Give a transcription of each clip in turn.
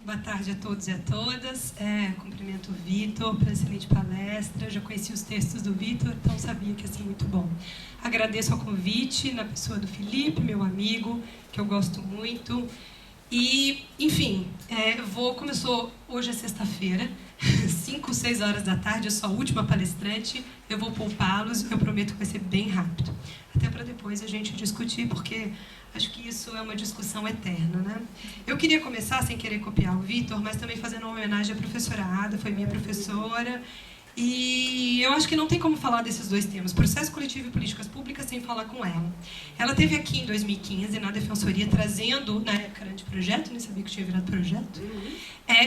Boa tarde a todos e a todas. Cumprimento o Vitor pela excelente palestra. Já conheci os textos do Vitor, então sabia que ia ser muito bom. Agradeço ao convite, na pessoa do Felipe, meu amigo, que eu gosto muito. E, enfim, começou hoje é sexta-feira, 5, 6 horas da tarde, eu sou a última palestrante, eu vou poupá-los, eu prometo que vai ser bem rápido. Até para depois a gente discutir, porque acho que isso é uma discussão eterna, né? Eu queria começar, sem querer copiar o Vitor, mas também fazendo uma homenagem à professora Ada, foi minha professora. E eu acho que não tem como falar desses dois temas, processo coletivo e políticas públicas, sem falar com ela. Ela esteve aqui em 2015, na Defensoria, trazendo, na época era de projeto, nem sabia que tinha virado projeto,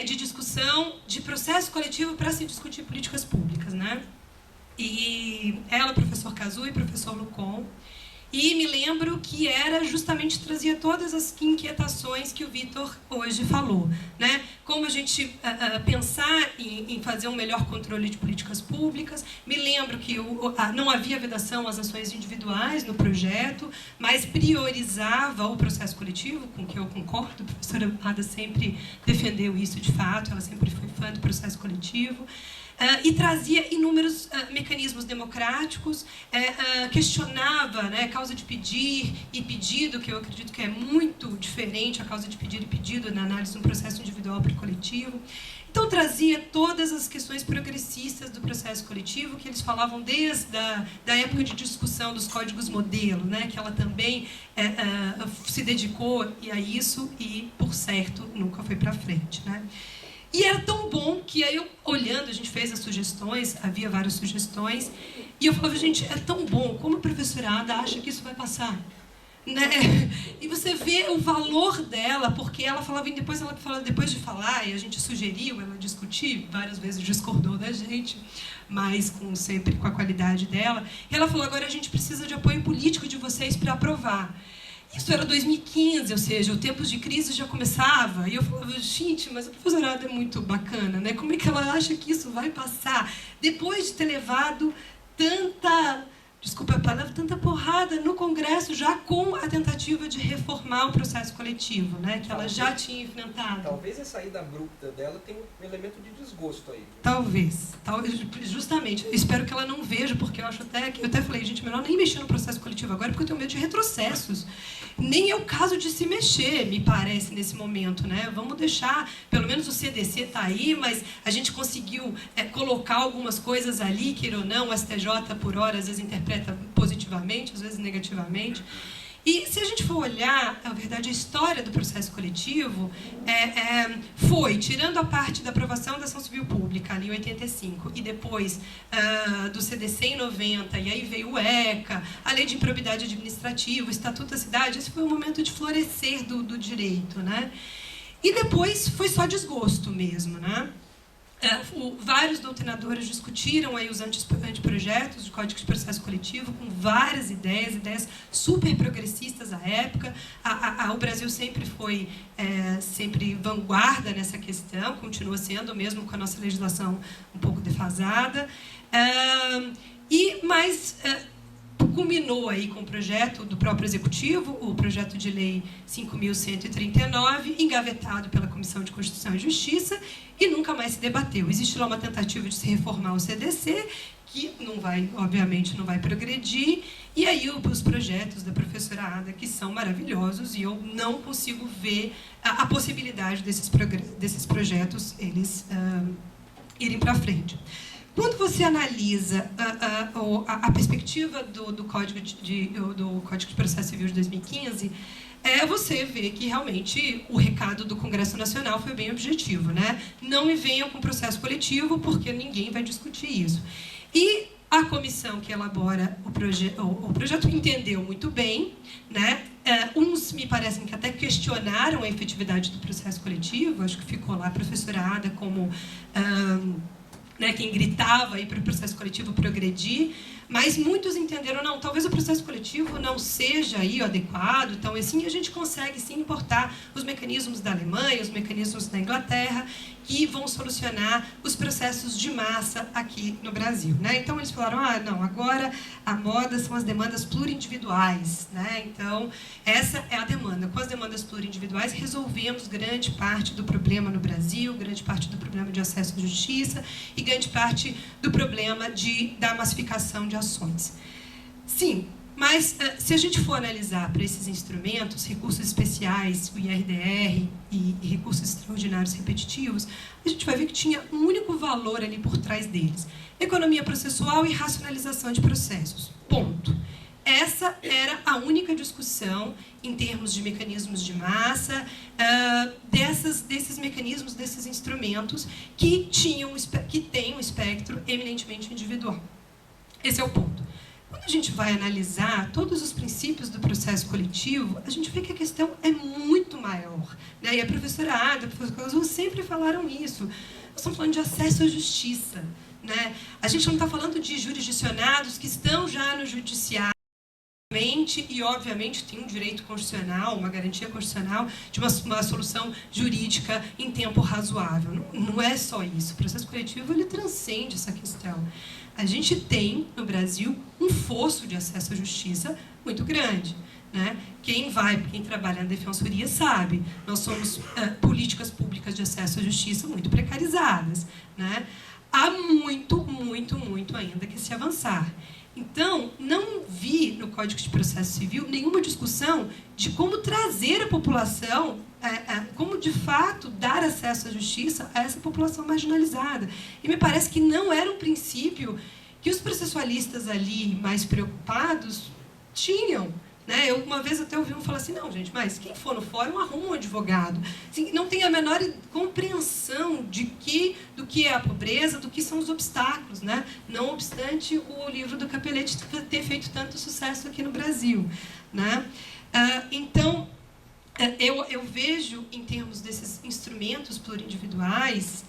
de discussão de processo coletivo para se discutir políticas públicas, né? E ela, professor Cazu e professor Lucon. E me lembro que trazia todas as inquietações que o Vitor hoje falou, né? Como a gente pensar em fazer um melhor controle de políticas públicas. Me lembro que não havia vedação às ações individuais no projeto, mas priorizava o processo coletivo, com que eu concordo. A professora Ada sempre defendeu isso de fato, ela sempre foi fã do processo coletivo. E trazia inúmeros mecanismos democráticos, questionava, né, causa de pedir e pedido, que eu acredito que é muito diferente a causa de pedir e pedido na análise de um processo individual para o coletivo. Então, trazia todas as questões progressistas do processo coletivo, que eles falavam desde da época de discussão dos códigos modelo, né, que ela também se dedicou a isso e, por certo, nunca foi para frente, né? E era tão bom que aí, olhando, a gente fez as sugestões, havia várias sugestões, e eu falava, gente, é tão bom, como a professora Ada acha que isso vai passar? Né? E você vê o valor dela, porque ela falava depois de falar, e a gente sugeriu, ela discutiu, várias vezes discordou da gente, mas sempre com a qualidade dela, e ela falou, agora a gente precisa de apoio político de vocês para aprovar. Isso era 2015, ou seja, o tempo de crise já começava. E eu falava, gente, mas a professora Ada é muito bacana, né? Como é que ela acha que isso vai passar? Depois de ter levado tanta porrada no Congresso, já com a tentativa de reformar o processo coletivo, né? Que ela já tinha enfrentado. Talvez a saída abrupta dela tenha um elemento de desgosto aí. Talvez, justamente. Eu espero que ela não veja, porque eu até falei, gente, melhor nem mexer no processo coletivo agora, porque eu tenho medo de retrocessos. Nem é o caso de se mexer, me parece, nesse momento, né? Vamos deixar, pelo menos o CDC está aí, mas a gente conseguiu colocar algumas coisas ali, queira ou não, o STJ, por hora, às vezes interpreta positivamente, às vezes negativamente. E se a gente for olhar, na verdade, a história do processo coletivo foi, tirando a parte da aprovação da ação civil pública, ali em 85, e depois do CDC em 90, e aí veio o ECA, a Lei de Improbidade Administrativa, o Estatuto da Cidade, esse foi o momento de florescer do direito, né? E depois foi só desgosto mesmo, né? Vários doutrinadores discutiram aí os anteprojetos de Código de Processo Coletivo com várias ideias super progressistas à época. O Brasil sempre foi vanguarda nessa questão, continua sendo, mesmo com a nossa legislação um pouco defasada. Mas culminou aí com o projeto do próprio Executivo, o projeto de lei 5.139, engavetado pela Comissão de Constituição e Justiça, e nunca mais se debateu. Existe lá uma tentativa de se reformar o CDC, que obviamente não vai progredir, e aí os projetos da professora Ada, que são maravilhosos, e eu não consigo ver a possibilidade desses projetos eles irem para frente. Quando você analisa a perspectiva do Código de Processo Civil de 2015, você vê que realmente o recado do Congresso Nacional foi bem objetivo, né? Não me venham com processo coletivo, porque ninguém vai discutir isso. E a comissão que elabora o projeto entendeu muito bem, né? Uns me parecem que até questionaram a efetividade do processo coletivo, acho que ficou lá a professora Ada como quem gritava para o processo coletivo progredir, Mas muitos entenderam, não, talvez o processo coletivo não seja aí adequado, então assim a gente consegue sim importar os mecanismos da Alemanha, os mecanismos da Inglaterra, que vão solucionar os processos de massa aqui no Brasil, né? Então eles falaram, não, agora a moda são as demandas plurindividuais, né? Então essa é a demanda. Com as demandas plurindividuais resolvemos grande parte do problema no Brasil, grande parte do problema de acesso à justiça e grande parte do problema da massificação de ações. Sim, mas se a gente for analisar para esses instrumentos, recursos especiais, o IRDR e recursos extraordinários repetitivos, a gente vai ver que tinha um único valor ali por trás deles: economia processual e racionalização de processos. Ponto. Essa era a única discussão em termos de mecanismos de massa, desses mecanismos, desses instrumentos que têm um espectro eminentemente individual. Esse é o ponto. Quando a gente vai analisar todos os princípios do processo coletivo, a gente vê que a questão é muito maior, né? E a professora Ada, a professora Cazu sempre falaram isso. Nós estamos falando de acesso à justiça, né? A gente não está falando de jurisdicionados que estão já no judiciário, e, obviamente, tem um direito constitucional, uma garantia constitucional de uma solução jurídica em tempo razoável. Não é só isso. O processo coletivo ele transcende essa questão. A gente tem, no Brasil, um fosso de acesso à justiça muito grande, né? Quem trabalha na defensoria sabe, nós somos políticas públicas de acesso à justiça muito precarizadas, né? Há muito ainda que se avançar. Então, não vi no Código de Processo Civil nenhuma discussão de como trazer a população, como de fato dar acesso à justiça a essa população marginalizada. E me parece que não era um princípio que os processualistas ali mais preocupados tinham. Né? Eu uma vez até ouvi um falar assim, não, gente, mas quem for no fórum arruma um advogado. Assim, não tem a menor compreensão do que é a pobreza, do que são os obstáculos, né? Não obstante o livro do Capelletti ter feito tanto sucesso aqui no Brasil. Né? Então, eu vejo, em termos desses instrumentos plurindividuais,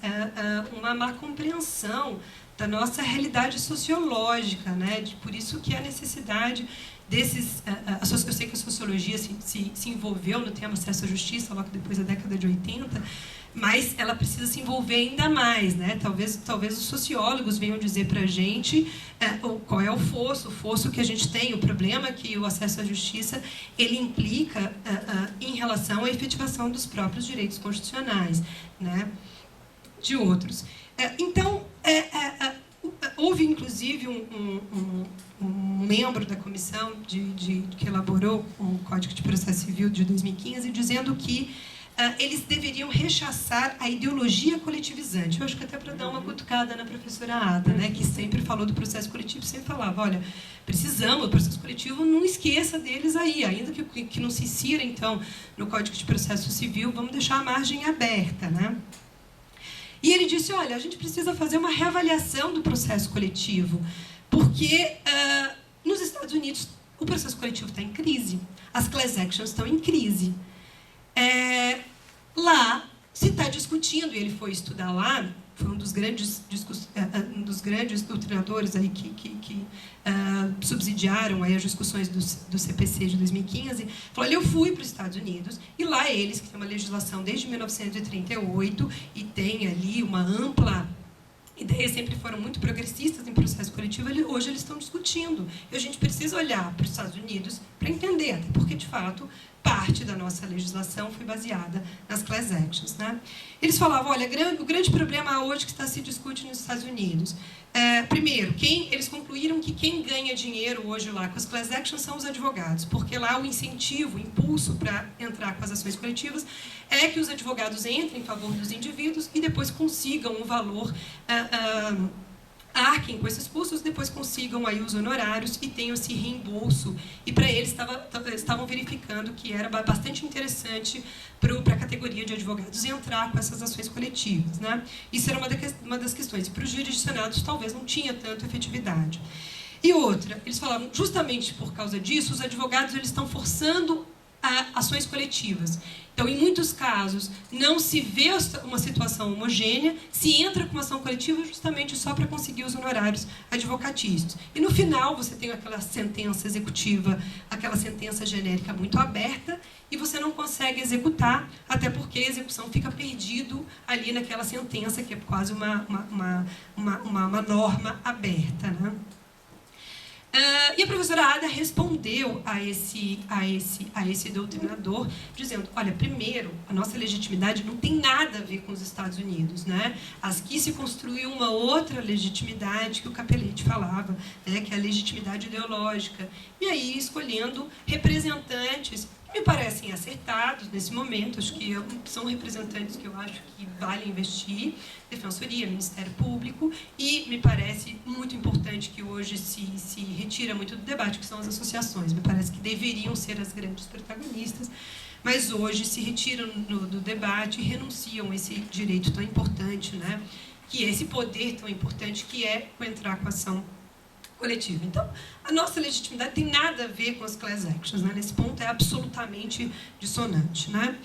uma má compreensão da nossa realidade sociológica, né? Por isso que a necessidade desses... Eu sei que a sociologia se envolveu no tema acesso à justiça logo depois da década de 80, mas ela precisa se envolver ainda mais, né? Talvez os sociólogos venham dizer para a gente qual é o fosso que a gente tem, o problema que o acesso à justiça ele implica em relação à efetivação dos próprios direitos constitucionais, né? De outros. Então, houve, inclusive, um membro da comissão que elaborou o Código de Processo Civil de 2015, dizendo que eles deveriam rechaçar a ideologia coletivizante. Eu acho que até para dar uma cutucada na professora Ada, né, que sempre falou do processo coletivo, sempre falava, olha, precisamos, o processo coletivo, não esqueça deles aí, ainda que não se insira, então, no Código de Processo Civil, vamos deixar a margem aberta, né? E ele disse, olha, a gente precisa fazer uma reavaliação do processo coletivo, porque nos Estados Unidos o processo coletivo está em crise, as class actions estão em crise. Lá se está discutindo, e ele foi estudar lá, foi um dos grandes doutrinadores aí que subsidiaram aí as discussões do CPC de 2015, falou, olha, eu fui para os Estados Unidos, e lá eles, que têm uma legislação desde 1938, e tem ali uma ampla ideias, sempre foram muito progressistas em processo coletivo, hoje eles estão discutindo. E a gente precisa olhar para os Estados Unidos para entender, até porque, de fato, parte da nossa legislação foi baseada nas class actions. Né? Eles falavam, olha, o grande problema hoje que está se discute nos Estados Unidos, primeiro, eles concluíram que quem ganha dinheiro hoje lá com as class actions são os advogados, porque lá o incentivo, o impulso para entrar com as ações coletivas é que os advogados entrem em favor dos indivíduos e depois consigam um valor, arquem com esses custos, depois consigam aí os honorários e tenham esse reembolso. E para eles estavam verificando que era bastante interessante para a categoria de advogados entrar com essas ações coletivas. Né? Isso era uma das questões. Para os jurisdicionados talvez não tinha tanta efetividade. E outra, eles falavam, justamente por causa disso, os advogados eles estão forçando ações coletivas. Então, em muitos casos, não se vê uma situação homogênea, se entra com uma ação coletiva justamente só para conseguir os honorários advocatícios. E, no final, você tem aquela sentença executiva, aquela sentença genérica muito aberta, e você não consegue executar, até porque a execução fica perdido ali naquela sentença, que é quase uma norma aberta, né? E a professora Ada respondeu a esse doutrinador, dizendo, olha, primeiro, a nossa legitimidade não tem nada a ver com os Estados Unidos, né? Aqui se construiu uma outra legitimidade que o Capelletti falava, né, que é a legitimidade ideológica. E aí, escolhendo representantes que me parecem acertados nesse momento, acho que são representantes que eu acho que vale investir, Defensoria, Ministério Público, e me parece muito importante que hoje se retira muito do debate, que são as associações. Me parece que deveriam ser as grandes protagonistas, mas hoje se retiram do debate e renunciam a esse direito tão importante, né? Que é esse poder tão importante que é o entrar com a ação coletiva. Então, a nossa legitimidade tem nada a ver com as class actions, né? Nesse ponto é absolutamente dissonante, né?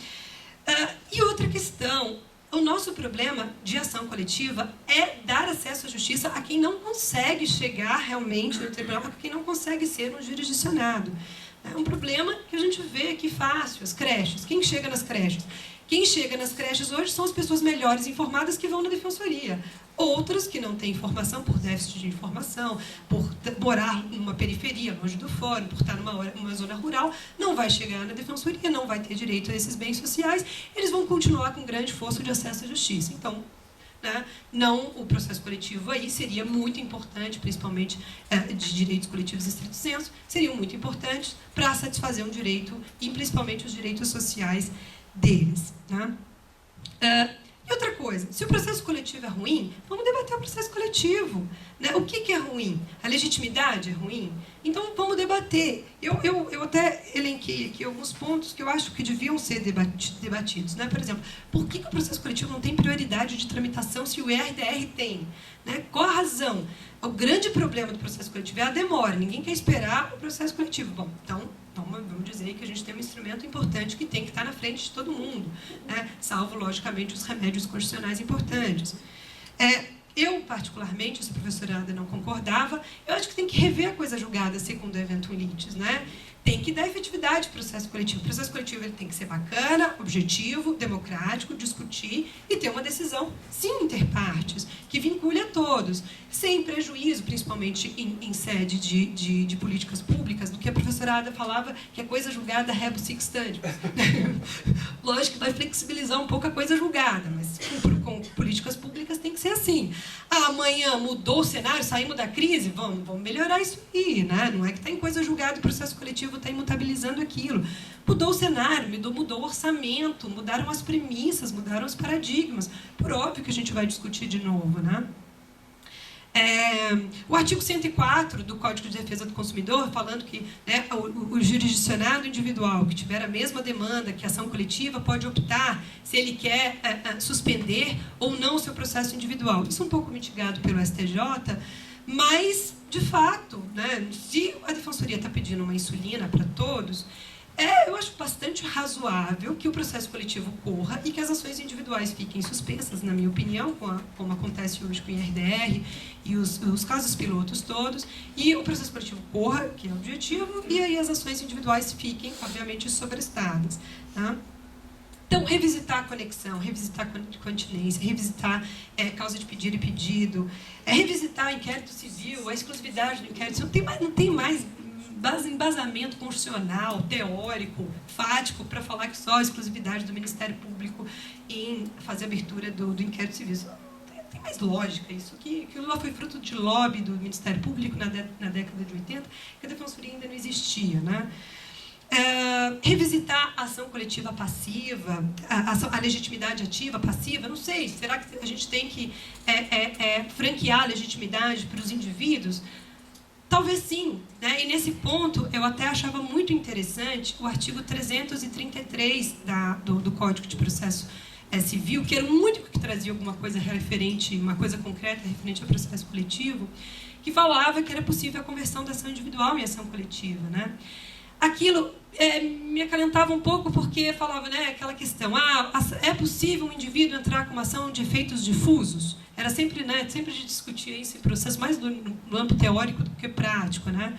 E outra questão, o nosso problema de ação coletiva é dar acesso à justiça a quem não consegue chegar realmente no tribunal, a quem não consegue ser um jurisdicionado. É um problema que a gente vê aqui fácil, as creches. Quem chega nas creches? Quem chega nas creches hoje são as pessoas melhores informadas que vão na defensoria. Outras que não têm informação, por déficit de informação, por morar numa periferia, longe do fórum, por estar numa zona rural, não vai chegar na defensoria, não vai ter direito a esses bens sociais, eles vão continuar com grande força de acesso à justiça. Então, né, não, o processo coletivo aí seria muito importante, principalmente de direitos coletivos estrito senso, seriam muito importantes para satisfazer um direito, e principalmente os direitos sociais deles, né? E outra coisa, se o processo coletivo é ruim, vamos debater o processo coletivo, né? O que é ruim? A legitimidade é ruim? Então, vamos debater. Eu até elenquei aqui alguns pontos que eu acho que deviam ser debatidos, né? Por exemplo, por que o processo coletivo não tem prioridade de tramitação se o ERDR tem? Né? Qual a razão? O grande problema do processo coletivo é a demora. Ninguém quer esperar o processo coletivo. Bom, então vamos dizer que a gente tem um instrumento importante que tem que estar na frente de todo mundo, né? Salvo, logicamente, os remédios constitucionais importantes. Eu, particularmente, se a professora Ada não concordava, eu acho que tem que rever a coisa julgada segundo o eventum litis, né? Tem que dar efetividade ao processo coletivo. O processo coletivo ele tem que ser bacana, objetivo, democrático, discutir e ter uma decisão, sim, interpartes, que vincule a todos, sem prejuízo, principalmente em sede de políticas públicas, do que a professora Ada falava, que a coisa julgada rebus sic stantibus. Lógico que vai flexibilizar um pouco a coisa julgada, mas com políticas públicas tem que ser assim. Amanhã mudou o cenário, saímos da crise, vamos melhorar isso aí, né? Não é que está em coisa julgada, o processo coletivo está imutabilizando aquilo. Mudou o cenário, mudou o orçamento, mudaram as premissas, mudaram os paradigmas. Por óbvio que a gente vai discutir de novo, né? O artigo 104 do Código de Defesa do Consumidor, falando que, né, o jurisdicionado individual que tiver a mesma demanda que a ação coletiva pode optar se ele quer suspender ou não o seu processo individual. Isso é um pouco mitigado pelo STJ, mas, de fato, né, se a Defensoria está pedindo uma insulina para todos, eu acho bastante razoável que o processo coletivo corra e que as ações individuais fiquem suspensas, na minha opinião, como acontece hoje com o IRDR e os casos pilotos todos, e o processo coletivo corra, que é o objetivo, e aí as ações individuais fiquem, obviamente, sobrestadas. Tá? Então, revisitar a conexão, revisitar a continência, revisitar causa de pedir e pedido, revisitar o inquérito civil, a exclusividade do inquérito civil, não tem mais embasamento constitucional, teórico, fático, para falar que só a exclusividade do Ministério Público em fazer a abertura do inquérito civil. Isso não tem mais lógica. Isso que lá foi fruto de lobby do Ministério Público na década de 80, que a Defensoria ainda não existia, né? Revisitar a ação coletiva passiva, a legitimidade ativa, passiva, não sei, será que a gente tem que franquear a legitimidade para os indivíduos? Talvez sim, né? E nesse ponto eu até achava muito interessante o artigo 333 do Código de Processo Civil, que era o único que trazia alguma coisa referente, uma coisa concreta referente ao processo coletivo, que falava que era possível a conversão da ação individual em ação coletiva, né? Aquilo, me acalentava um pouco porque falava, né, aquela questão, é possível um indivíduo entrar com uma ação de efeitos difusos? Era sempre, né, sempre de discutir esse processo mais no âmbito teórico do que prático, né?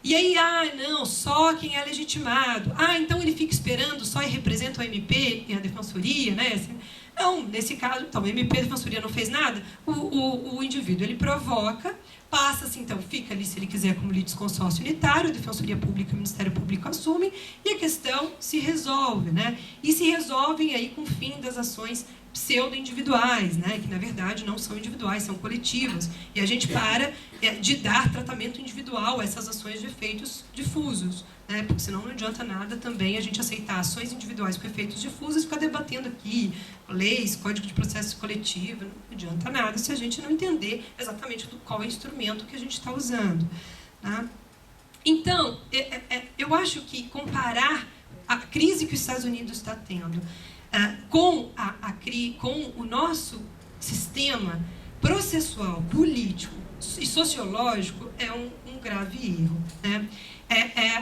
E aí, não, só quem é legitimado. Então ele fica esperando só e representa o MP e a Defensoria, né? Assim, não, nesse caso, então, o MP e a Defensoria não fez nada, o indivíduo, ele provoca, passa-se, então, fica ali, se ele quiser, como litisconsórcio unitário, a Defensoria Pública e o Ministério Público assumem, e a questão se resolve, né? E se resolvem aí com o fim das ações pseudo-individuais, né? Que, na verdade, não são individuais, são coletivas. E a gente para de dar tratamento individual a essas ações de efeitos difusos, né? Porque senão não adianta nada também a gente aceitar ações individuais com efeitos difusos e ficar debatendo aqui leis, código de processo coletivo, não adianta nada se a gente não entender exatamente qual é o instrumento que a gente está usando, tá? Então, eu acho que comparar a crise que os Estados Unidos está tendo com o nosso sistema processual, político e sociológico é um grave erro, né?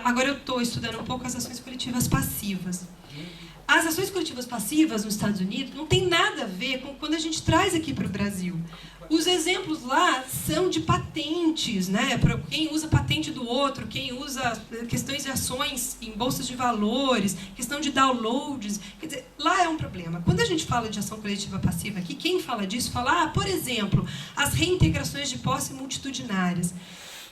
Agora eu estou estudando um pouco as ações coletivas passivas. As ações coletivas passivas nos Estados Unidos não tem nada a ver com quando a gente traz aqui para o Brasil. Os exemplos lá são de patentes, né? Para quem usa patente do outro, quem usa questões de ações em bolsas de valores, questão de downloads. Quer dizer, lá é um problema. Quando a gente fala de ação coletiva passiva aqui, quem fala disso fala, por exemplo, as reintegrações de posse multitudinárias.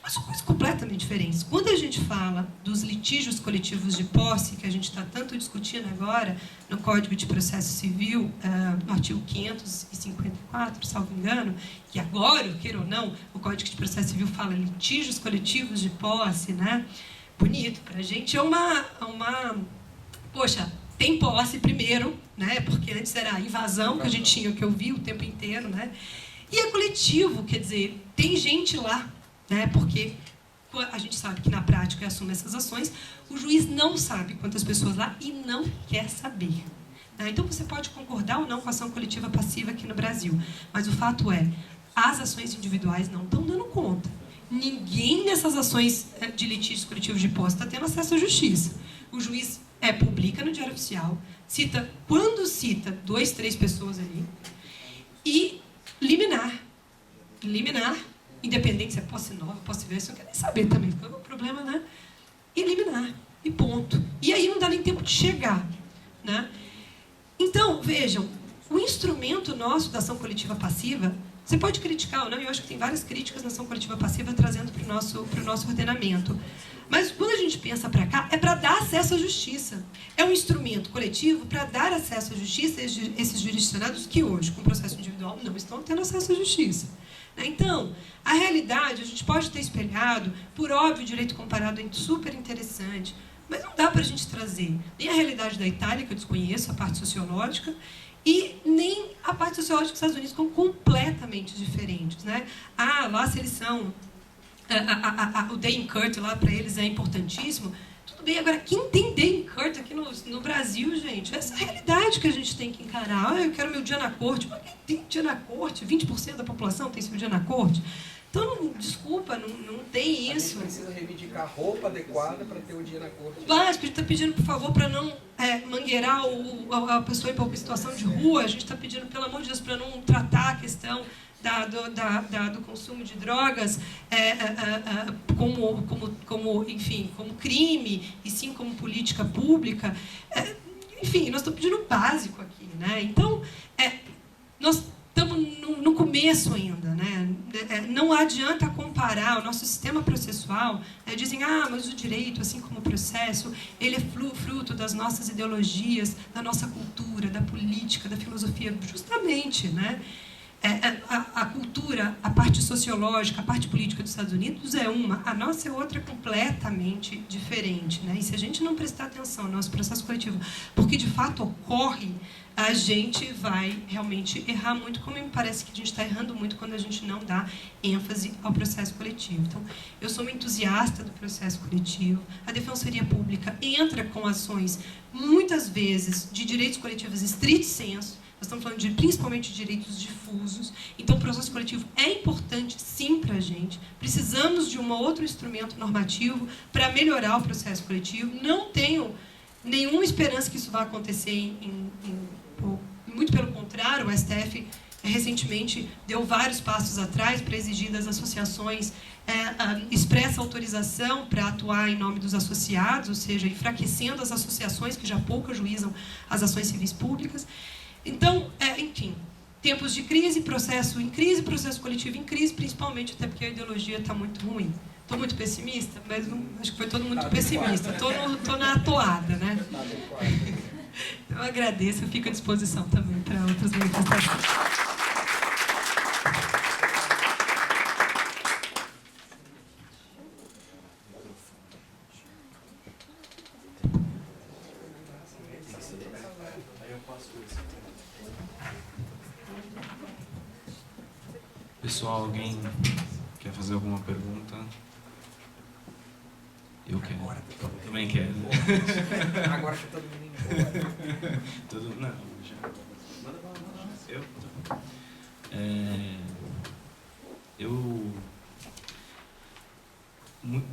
Mas são coisas completamente diferentes. Quando a gente fala dos litígios coletivos de posse, que a gente está tanto discutindo agora no Código de Processo Civil, no artigo 554, salvo engano, que agora, queira ou não, o Código de Processo Civil fala litígios coletivos de posse, né? Bonito, para a gente poxa, tem posse primeiro, né? Porque antes era a invasão que a gente tinha, que eu vi o tempo inteiro, né? E é coletivo, quer dizer, tem gente lá, né? Porque a gente sabe que na prática assume essas ações, o juiz não sabe quantas pessoas lá e não quer saber. Né? Então você pode concordar ou não com a ação coletiva passiva aqui no Brasil, mas o fato é, as ações individuais não estão dando conta. Ninguém nessas ações de litígios coletivos de posse está tendo acesso à justiça. O juiz publica no Diário Oficial, quando cita 2, 3 pessoas ali, e liminar, independente se é posse nova, posse velha, você não quer nem saber também, porque o problema, né? Eliminar, e ponto. E aí não dá nem tempo de chegar, né? Então, vejam, o instrumento nosso da ação coletiva passiva, você pode criticar ou não, eu acho que tem várias críticas na ação coletiva passiva trazendo para o nosso ordenamento. Mas quando a gente pensa para cá, é para dar acesso à justiça. É um instrumento coletivo para dar acesso à justiça a esses jurisdicionados que hoje, com processo individual, não estão tendo acesso à justiça. Então, a realidade, a gente pode ter espelhado, por óbvio, o direito comparado é super interessante, mas não dá para a gente trazer nem a realidade da Itália, que eu desconheço, a parte sociológica, e nem a parte sociológica dos Estados Unidos, que são completamente diferentes, né? Lá se eles são... o day in court lá para eles é importantíssimo. Tudo bem, agora quem tem day in court aqui no Brasil, gente? Essa é a realidade que a gente tem que encarar. Eu quero meu dia na corte. Mas quem tem dia na corte? 20% da população tem seu dia na corte. Então, desculpa, não tem isso. A gente precisa reivindicar roupa adequada para ter o dia na corte. Mas a gente está pedindo, por favor, para não mangueirar a pessoa em uma situação de rua. A gente está pedindo, pelo amor de Deus, para não tratar a questão do consumo de drogas como crime, e sim como política pública. Enfim, nós estamos pedindo o básico aqui, né? Então, nós estamos no começo ainda, né? Não adianta comparar o nosso sistema processual. Dizem, mas o direito, assim como o processo, ele é fruto das nossas ideologias, da nossa cultura, da política, da filosofia. Justamente, né? A cultura, a parte sociológica, a parte política dos Estados Unidos é uma, a nossa é outra completamente diferente, né? E se a gente não prestar atenção no nosso processo coletivo, porque de fato ocorre, a gente vai realmente errar muito, como me parece que a gente está errando muito quando a gente não dá ênfase ao processo coletivo. Então, eu sou uma entusiasta do processo coletivo. A Defensoria Pública entra com ações, muitas vezes, de direitos coletivos estrito sensu. Nós estamos falando principalmente de direitos difusos. Então, o processo coletivo é importante, sim, para a gente. Precisamos de um outro instrumento normativo para melhorar o processo coletivo. Não tenho nenhuma esperança que isso vá acontecer muito pelo contrário, o STF recentemente deu vários passos atrás para exigir das associações expressa autorização para atuar em nome dos associados, ou seja, enfraquecendo as associações que já pouco ajuizam as ações civis públicas. Então, enfim, tempos de crise, processo coletivo em crise, principalmente até porque a ideologia está muito ruim. Estou muito pessimista, mas acho que foi todo mundo muito pessimista. Estou na toada, né? Eu agradeço, eu fico à disposição também para outras manifestações. Pessoal, alguém quer fazer alguma pergunta? Eu quero. Também quero. Agora que todo mundo embora. Não, já.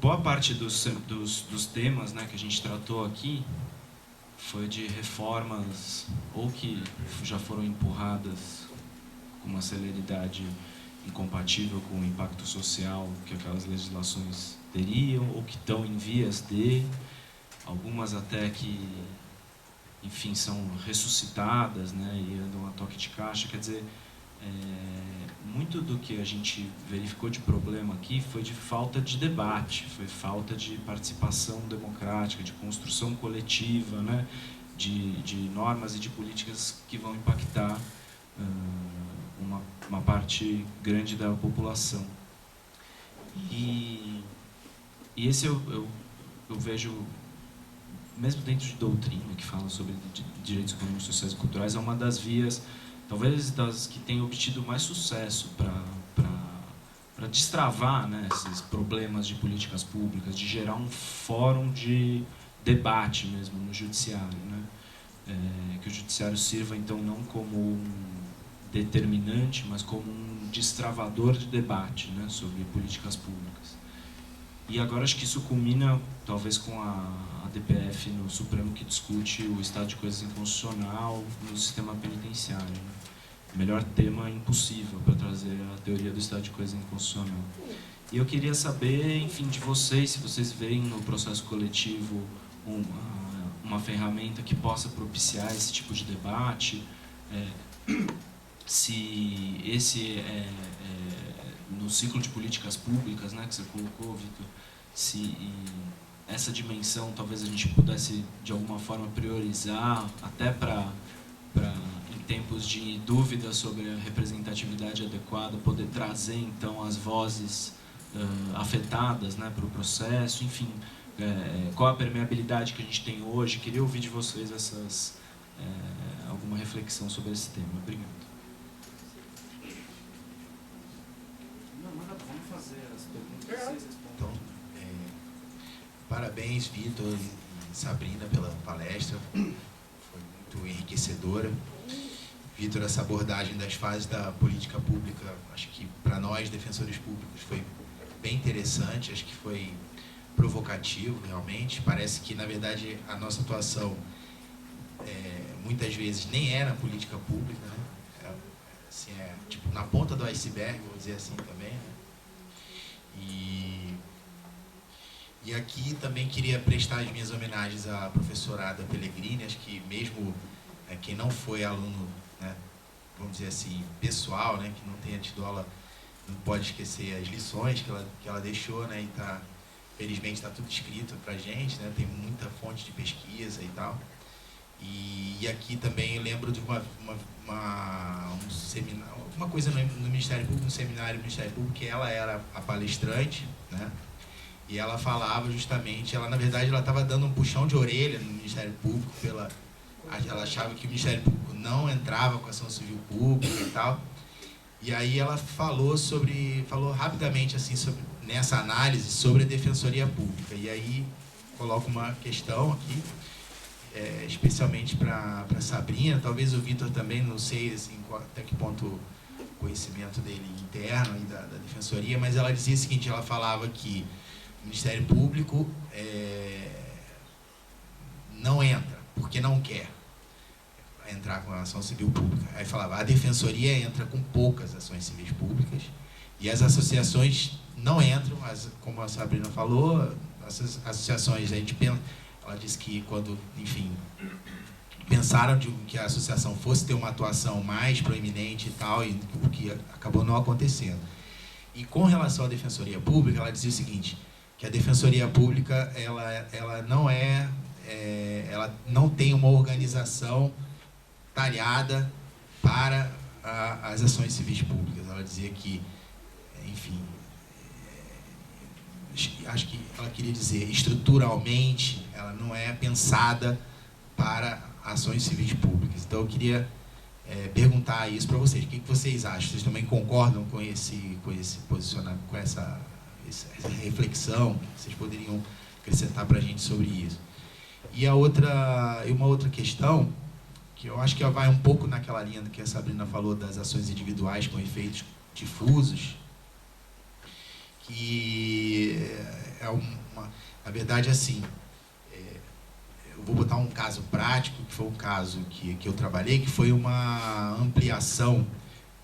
Boa parte dos temas, né, que a gente tratou aqui foi de reformas ou que já foram empurradas com uma celeridade incompatível com o impacto social que aquelas legislações teriam, ou que estão em vias de, algumas até que, enfim, são ressuscitadas, né, e andam a toque de caixa. Quer dizer, muito do que a gente verificou de problema aqui foi de falta de debate, foi falta de participação democrática, de construção coletiva, né, de normas e de políticas que vão impactar uma parte grande da população. E esse eu vejo, mesmo dentro de doutrina, que fala sobre direitos econômicos, sociais e culturais, é uma das vias, talvez das que tem obtido mais sucesso para destravar, né, esses problemas de políticas públicas, de gerar um fórum de debate mesmo no judiciário, né? Que o judiciário sirva, então, não como um determinante, mas como um destravador de debate, né, sobre políticas públicas. E agora acho que isso culmina, talvez, com a DPF no Supremo, que discute o estado de coisas inconstitucional no sistema penitenciário, né? O melhor tema impossível para trazer a teoria do estado de coisas inconstitucional. E eu queria saber, enfim, de vocês, se vocês veem no processo coletivo uma ferramenta que possa propiciar esse tipo de debate, se esse no ciclo de políticas públicas, né, que você colocou, Vitor, se essa dimensão talvez a gente pudesse de alguma forma priorizar, até para em tempos de dúvida sobre a representatividade adequada, poder trazer então as vozes afetadas, né, para o processo, enfim, qual a permeabilidade que a gente tem hoje. Queria ouvir de vocês alguma reflexão sobre esse tema. Obrigado. Vamos fazer as perguntas, vocês respondem. Então, parabéns, Vitor e Sabrina, pela palestra. Foi muito enriquecedora. Vitor, essa abordagem das fases da política pública, acho que para nós, defensores públicos, foi bem interessante, acho que foi provocativo, realmente. Parece que, na verdade, a nossa atuação, muitas vezes, nem é na política pública, né? Assim, tipo, na ponta do iceberg, vou dizer assim também, né? E aqui também queria prestar as minhas homenagens à professorada Pellegrini. Acho que mesmo quem não foi aluno, né, vamos dizer assim, pessoal, né, que não tenha tido aula, não pode esquecer as lições que ela deixou, né, e felizmente está tudo escrito para a gente, né, tem muita fonte de pesquisa e tal. E aqui também eu lembro de um seminário, uma coisa no Ministério Público, um seminário do Ministério Público, que ela era a palestrante, né? E ela falava justamente, na verdade ela estava dando um puxão de orelha no Ministério Público, ela achava que o Ministério Público não entrava com ação civil pública e tal. E aí ela falou rapidamente assim, nessa análise sobre a Defensoria Pública. E aí coloco uma questão aqui. especialmente para Sabrina, talvez o Vitor também, não sei assim, até que ponto o conhecimento dele interno e da Defensoria, mas ela dizia o seguinte, ela falava que o Ministério Público não entra, porque não quer entrar com a ação civil pública. Aí falava, a Defensoria entra com poucas ações civis públicas e as associações não entram, como a Sabrina falou, essas associações, a gente pensa, ela disse que quando, enfim, pensaram que a associação fosse ter uma atuação mais proeminente e tal, e o que acabou não acontecendo. E com relação à Defensoria Pública, ela dizia o seguinte, que a Defensoria Pública, ela não tem uma organização talhada para as ações civis públicas. Ela dizia que, enfim, acho que ela queria dizer, estruturalmente, ela não é pensada para ações civis públicas. Então, eu queria perguntar isso para vocês. O que vocês acham? Vocês também concordam com esse posicionamento, com essa reflexão? Vocês poderiam acrescentar para a gente sobre isso? E uma outra questão, que eu acho que vai um pouco naquela linha que a Sabrina falou das ações individuais com efeitos difusos, que na verdade, assim, eu vou botar um caso prático, que foi um caso que eu trabalhei, que foi uma ampliação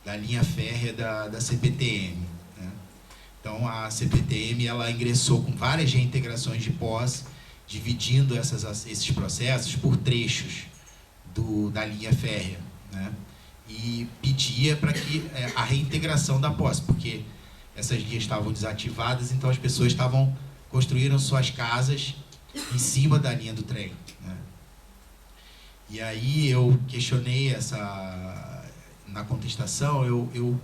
da linha férrea da CPTM, né? Então, a CPTM, ela ingressou com várias reintegrações de pós, dividindo esses processos por trechos da linha férrea, né? E pedia para que a reintegração da posse, porque essas linhas estavam desativadas, então as pessoas construíram suas casas em cima da linha do trem, né? E aí eu questionei na contestação, eu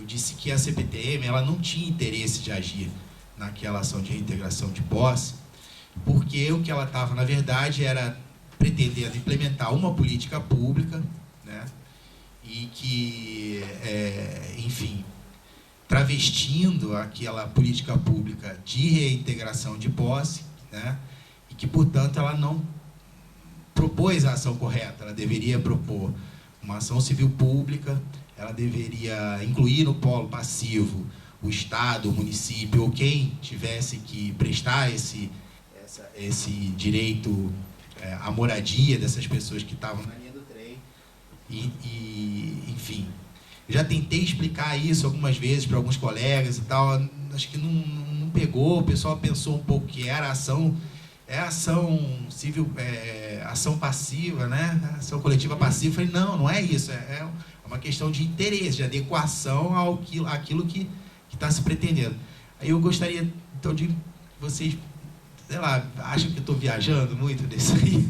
disse que a CPTM, ela não tinha interesse de agir naquela ação de reintegração de posse, porque o que ela estava, na verdade, era pretendendo implementar uma política pública, né? E que, enfim, travestindo aquela política pública de reintegração de posse, né? E que, portanto, ela não propôs a ação correta. Ela deveria propor uma ação civil pública, ela deveria incluir no polo passivo o Estado, o município, ou quem tivesse que prestar esse direito à moradia dessas pessoas que estavam na linha do trem. Enfim, já tentei explicar isso algumas vezes para alguns colegas e tal, acho que não pegou, o pessoal pensou um pouco que era ação civil, ação passiva, né? Ação coletiva passiva. Eu falei, não é isso, é uma questão de interesse, de adequação àquilo que está se pretendendo. Aí eu gostaria, então, de vocês, sei lá, acham que eu estou viajando muito nisso aí?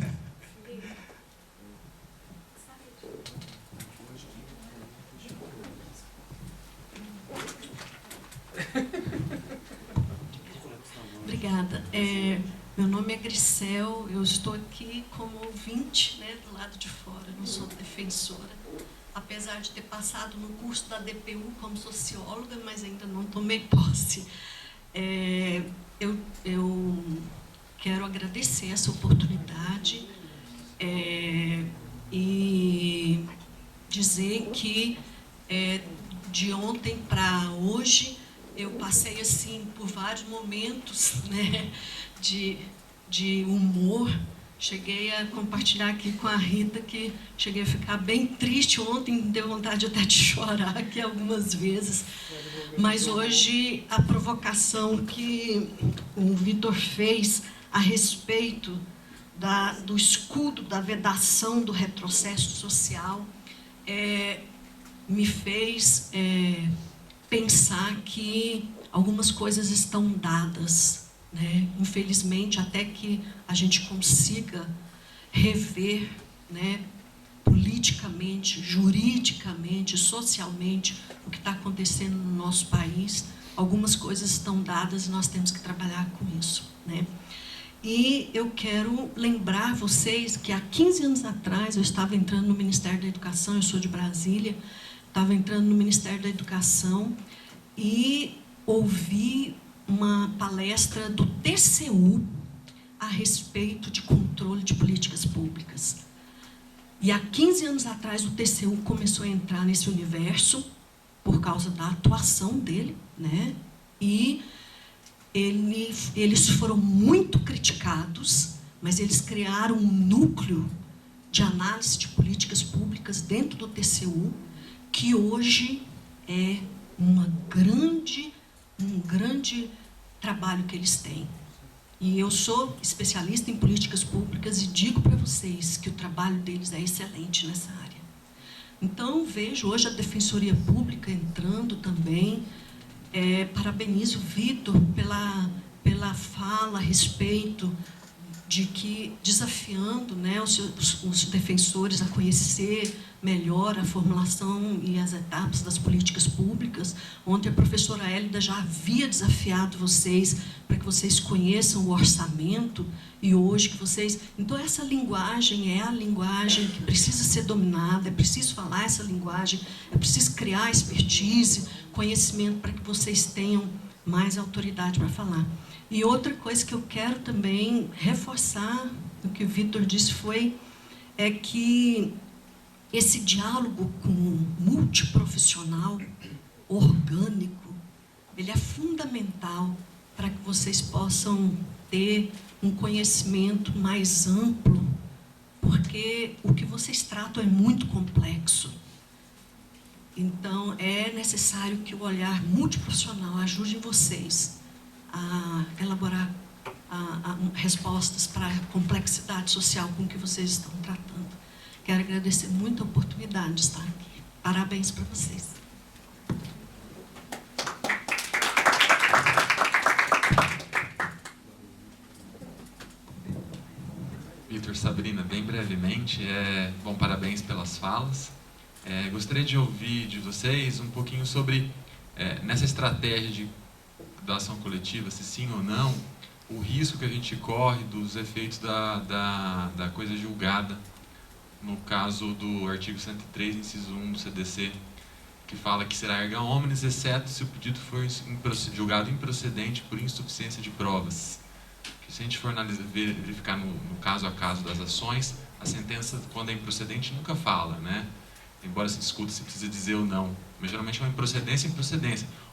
Obrigada. Meu nome é Grisel, eu estou aqui como ouvinte, né, do lado de fora, não sou defensora, apesar de ter passado no curso da DPU como socióloga, mas ainda não tomei posse. Eu quero agradecer essa oportunidade e dizer que de ontem para hoje eu passei assim por vários momentos, né, de humor. Cheguei a compartilhar aqui com a Rita que cheguei a ficar bem triste ontem, deu vontade até de chorar aqui algumas vezes. Mas hoje a provocação que o Vitor fez a respeito do escudo da vedação do retrocesso social me fez pensar que algumas coisas estão dadas, né? Infelizmente, até que a gente consiga rever, né, politicamente, juridicamente, socialmente, o que está acontecendo no nosso país, algumas coisas estão dadas e nós temos que trabalhar com isso, né? E eu quero lembrar vocês que há 15 anos atrás eu estava entrando no Ministério da Educação, eu sou de Brasília, estava entrando no Ministério da Educação e ouvi uma palestra do TCU a respeito de controle de políticas públicas. E há 15 anos atrás o TCU começou a entrar nesse universo por causa da atuação dele, né? E eles foram muito criticados, mas eles criaram um núcleo de análise de políticas públicas dentro do TCU, que hoje é um grande trabalho que eles têm. E eu sou especialista em políticas públicas e digo para vocês que o trabalho deles é excelente nessa área. Então, vejo hoje a Defensoria Pública entrando também. Parabenizo o Vitor pela fala a respeito de que, desafiando, né, os defensores a conhecer melhor a formulação e as etapas das políticas públicas. Ontem a professora Hélida já havia desafiado vocês para que vocês conheçam o orçamento, e hoje que vocês... Então, essa linguagem é a linguagem que precisa ser dominada, é preciso falar essa linguagem, é preciso criar expertise, conhecimento, para que vocês tenham mais autoridade para falar. E outra coisa que eu quero também reforçar, o que o Vitor disse, é que esse diálogo multiprofissional, orgânico, ele é fundamental para que vocês possam ter um conhecimento mais amplo, porque o que vocês tratam é muito complexo. Então, é necessário que o olhar multiprofissional ajude vocês a elaborar respostas para a complexidade social com que vocês estão tratando. Quero agradecer muito a oportunidade de estar aqui. Parabéns para vocês. Vitor, Sabrina, bem brevemente, bom, parabéns pelas falas. Gostaria de ouvir de vocês um pouquinho sobre, nessa estratégia da ação coletiva, se sim ou não, o risco que a gente corre dos efeitos da coisa julgada, no caso do artigo 103, inciso 1 do CDC, que fala que será erga omnes, exceto se o pedido for julgado improcedente por insuficiência de provas. Que se a gente for verificar no caso a caso das ações, a sentença, quando é improcedente, nunca fala, né? Embora se discuta se precisa dizer ou não. Mas geralmente é uma improcedência.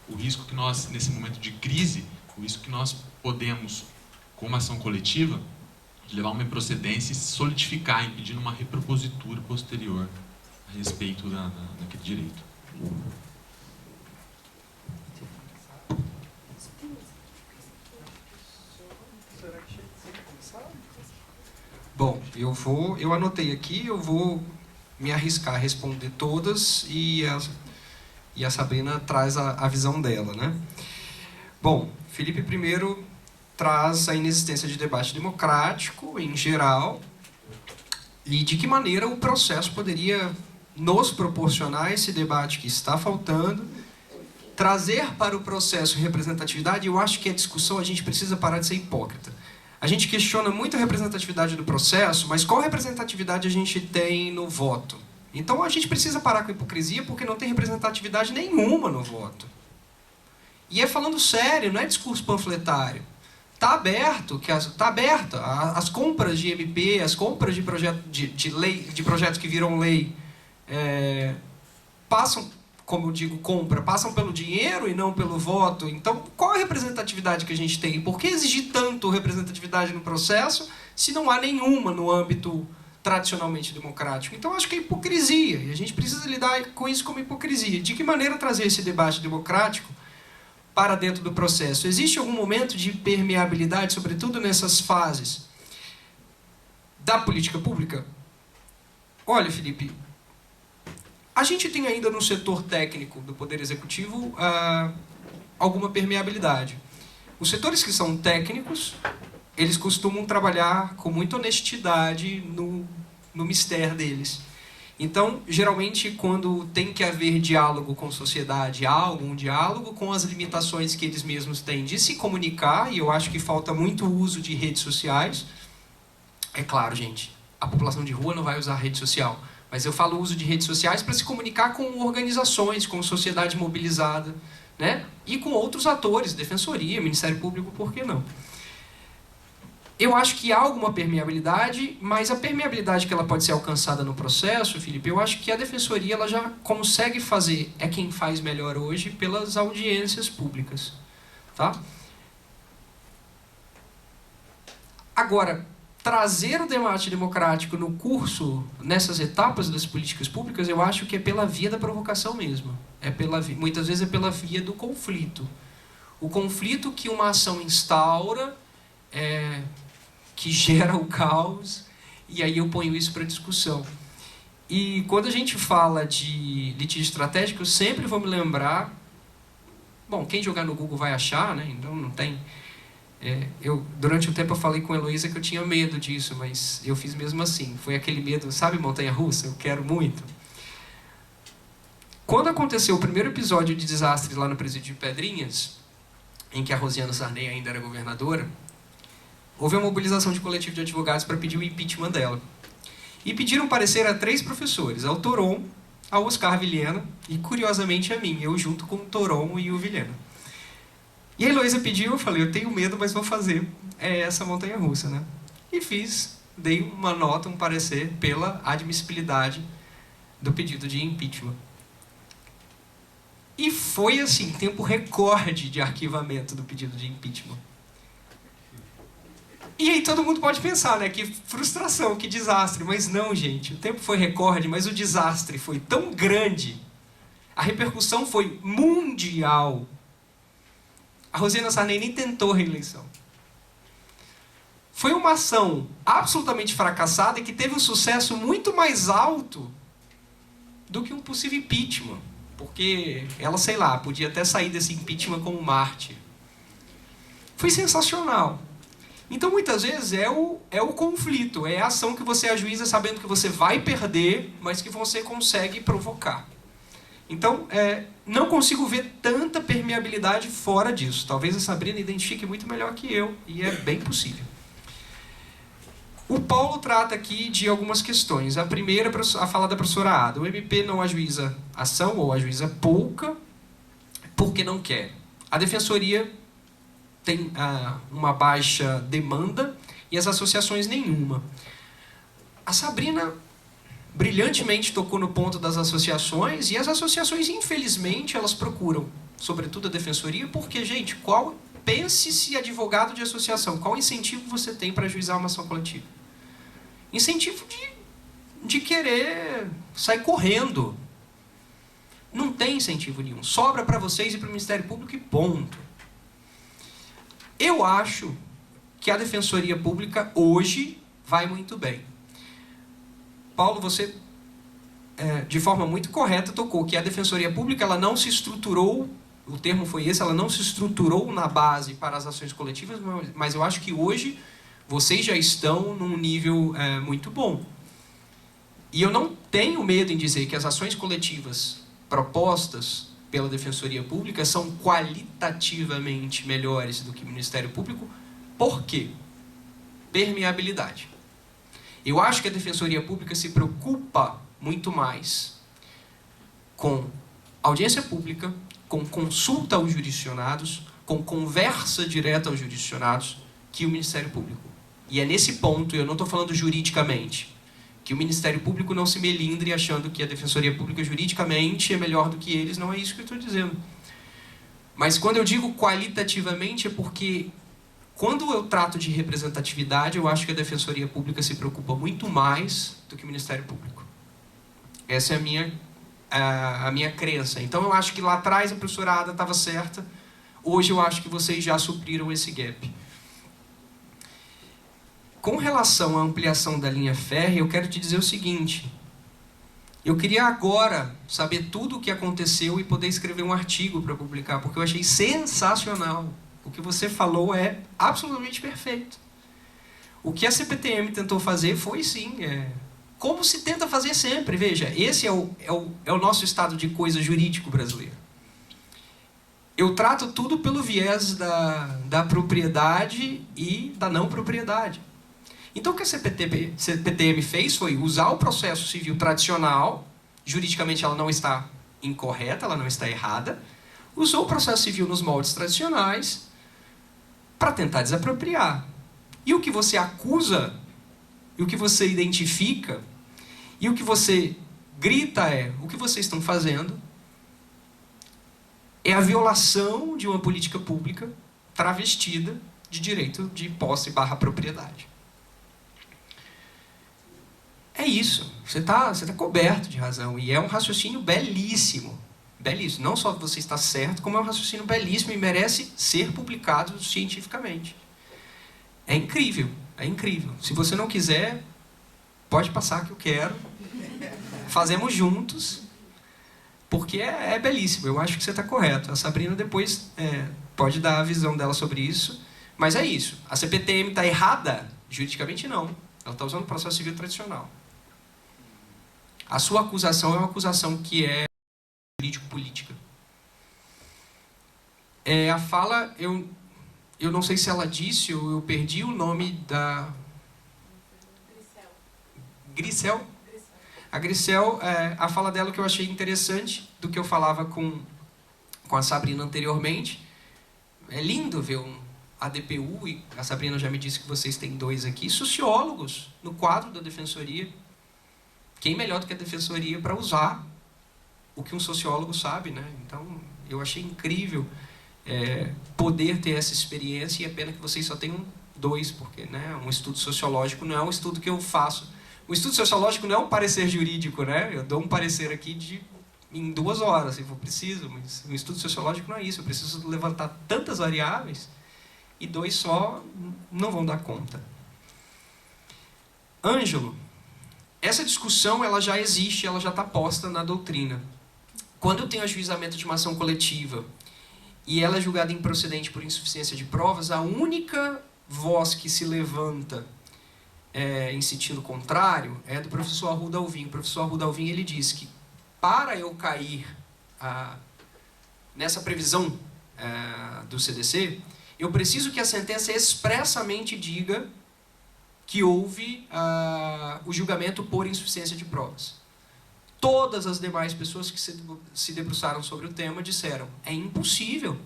O risco que nós, nesse momento de crise, o risco que nós podemos, com uma ação coletiva, de levar uma improcedência e se solidificar, impedindo uma repropositura posterior a respeito daquele direito. Bom, eu anotei aqui, eu vou me arriscar a responder todas e a Sabrina traz a visão dela, né? Bom, Felipe primeiro traz a inexistência de debate democrático em geral e de que maneira o processo poderia nos proporcionar esse debate que está faltando, trazer para o processo representatividade. Eu acho que a discussão, a gente precisa parar de ser hipócrita. A gente questiona muito a representatividade do processo, mas qual representatividade a gente tem no voto? Então a gente precisa parar com a hipocrisia, porque não tem representatividade nenhuma no voto. E é falando sério, não é discurso panfletário. Está aberto, está aberta. As compras de MP, as compras de projetos que viram lei, passam, como eu digo, passam pelo dinheiro e não pelo voto. Então, qual é a representatividade que a gente tem? Por que exigir tanto representatividade no processo se não há nenhuma no âmbito tradicionalmente democrático? Então, acho que é hipocrisia, e a gente precisa lidar com isso como hipocrisia. De que maneira trazer esse debate democrático para dentro do processo? Existe algum momento de permeabilidade, sobretudo nessas fases da política pública? Olha, Felipe, a gente tem ainda no setor técnico do Poder Executivo alguma permeabilidade. Os setores que são técnicos, eles costumam trabalhar com muita honestidade no mistério deles. Então, geralmente, quando tem que haver diálogo com a sociedade, há algum diálogo com as limitações que eles mesmos têm de se comunicar, e eu acho que falta muito uso de redes sociais. É claro, gente, a população de rua não vai usar rede social, mas eu falo uso de redes sociais para se comunicar com organizações, com sociedade mobilizada, né? E com outros atores, Defensoria, Ministério Público, por que não? Eu acho que há alguma permeabilidade, mas a permeabilidade que ela pode ser alcançada no processo, Felipe, eu acho que a Defensoria ela já consegue fazer, é quem faz melhor hoje, pelas audiências públicas. Tá? Agora, trazer o debate democrático no curso, nessas etapas das políticas públicas, eu acho que é pela via da provocação mesmo. Muitas vezes é pela via do conflito. O conflito que uma ação instaura, que gera o caos, e aí eu ponho isso para discussão. E quando a gente fala de litígio estratégico, eu sempre vou me lembrar... Bom, quem jogar no Google vai achar, né? Então não tem... durante um tempo eu falei com a Heloísa que eu tinha medo disso, mas eu fiz mesmo assim. Foi aquele medo, sabe, montanha-russa? Eu quero muito. Quando aconteceu o primeiro episódio de desastre lá no presídio de Pedrinhas, em que a Rosiana Sarney ainda era governadora, houve uma mobilização de coletivo de advogados para pedir o impeachment dela. E pediram parecer a 3 professores, ao Toron, ao Oscar Vilhena e, curiosamente, a mim, eu junto com o Toron e o Vilhena. E a Heloísa pediu, eu falei, eu tenho medo, mas vou fazer essa montanha-russa, né? E fiz, dei uma nota, um parecer pela admissibilidade do pedido de impeachment. E foi, assim, tempo recorde de arquivamento do pedido de impeachment. E aí todo mundo pode pensar, né, que frustração, que desastre. Mas não, gente, o tempo foi recorde, mas o desastre foi tão grande, a repercussão foi mundial. A Rosiana Sarney nem tentou reeleição. Foi uma ação absolutamente fracassada e que teve um sucesso muito mais alto do que um possível impeachment. Porque ela, sei lá, podia até sair desse impeachment como mártir. Foi sensacional. Então, muitas vezes, é o conflito, é a ação que você ajuiza sabendo que você vai perder, mas que você consegue provocar. Então, não consigo ver tanta permeabilidade fora disso. Talvez a Sabrina identifique muito melhor que eu, e é bem possível. O Paulo trata aqui de algumas questões. A primeira, a fala da professora Ada. O MP não ajuiza ação, ou ajuiza pouca, porque não quer. A Defensoria tem uma baixa demanda e as associações nenhuma. A Sabrina brilhantemente tocou no ponto das associações, e as associações, infelizmente, elas procuram, sobretudo a Defensoria, porque, gente, pense-se advogado de associação, qual incentivo você tem para ajuizar uma ação coletiva? Incentivo de querer sair correndo. Não tem incentivo nenhum. Sobra para vocês e para o Ministério Público e ponto. Eu acho que a Defensoria Pública hoje vai muito bem. Paulo, você, de forma muito correta, tocou que a Defensoria Pública ela não se estruturou, o termo foi esse, ela não se estruturou na base para as ações coletivas, mas eu acho que hoje vocês já estão num nível muito bom. E eu não tenho medo em dizer que as ações coletivas propostas pela Defensoria Pública são qualitativamente melhores do que o Ministério Público. Por quê? Permeabilidade. Eu acho que a Defensoria Pública se preocupa muito mais com audiência pública, com consulta aos jurisdicionados, com conversa direta aos jurisdicionados, que o Ministério Público. E é nesse ponto, eu não estou falando juridicamente, que o Ministério Público não se melindre achando que a Defensoria Pública juridicamente é melhor do que eles, não é isso que eu estou dizendo. Mas quando eu digo qualitativamente é porque, quando eu trato de representatividade, eu acho que a Defensoria Pública se preocupa muito mais do que o Ministério Público. Essa é a minha crença. Então eu acho que lá atrás a professora Ada estava certa, hoje eu acho que vocês já supriram esse gap. Com relação à ampliação da linha férrea, eu quero te dizer o seguinte. Eu queria agora saber tudo o que aconteceu e poder escrever um artigo para publicar, porque eu achei sensacional. O que você falou é absolutamente perfeito. O que a CPTM tentou fazer foi, sim, como se tenta fazer sempre. Veja, esse é o nosso estado de coisa jurídico brasileiro. Eu trato tudo pelo viés da propriedade e da não propriedade. Então, o que a CPTM fez foi usar o processo civil tradicional, juridicamente ela não está incorreta, ela não está errada, usou o processo civil nos moldes tradicionais para tentar desapropriar. E o que você acusa, e o que você identifica, e o que você grita é: o que vocês estão fazendo é a violação de uma política pública travestida de direito de posse / propriedade. É isso. Você tá coberto de razão. E é um raciocínio belíssimo. Belíssimo. Não só você está certo, como é um raciocínio belíssimo e merece ser publicado cientificamente. É incrível. É incrível. Se você não quiser, pode passar que eu quero. Fazemos juntos. Porque é belíssimo. Eu acho que você está correto. A Sabrina depois pode dar a visão dela sobre isso. Mas é isso. A CPTM está errada? Juridicamente não. Ela está usando o processo civil tradicional. A sua acusação é uma acusação que é jurídico-política. A fala, eu não sei se ela disse, ou eu perdi o nome da... Grisel? A Grisel, a fala dela que eu achei interessante, do que eu falava com a Sabrina anteriormente. É lindo ver a DPU, e a Sabrina já me disse que vocês têm 2 aqui, sociólogos no quadro da Defensoria. Quem melhor do que a Defensoria para usar o que um sociólogo sabe, né? Então, eu achei incrível poder ter essa experiência, e é pena que vocês só tenham 2, porque, né, um estudo sociológico não é um estudo que eu faço. O estudo sociológico não é um parecer jurídico, né? Eu dou um parecer aqui em 2 horas, se for preciso, mas o estudo sociológico não é isso. Eu preciso levantar tantas variáveis e 2 só não vão dar conta. Ângelo, essa discussão ela já existe, ela já está posta na doutrina. Quando eu tenho ajuizamento de uma ação coletiva e ela é julgada improcedente por insuficiência de provas, a única voz que se levanta em sentido contrário é do professor Arruda Alvim. O professor Arruda Alvim ele diz que para eu cair nessa previsão do CDC, eu preciso que a sentença expressamente diga que houve o julgamento por insuficiência de provas. Todas as demais pessoas que se debruçaram sobre o tema disseram: é impossível.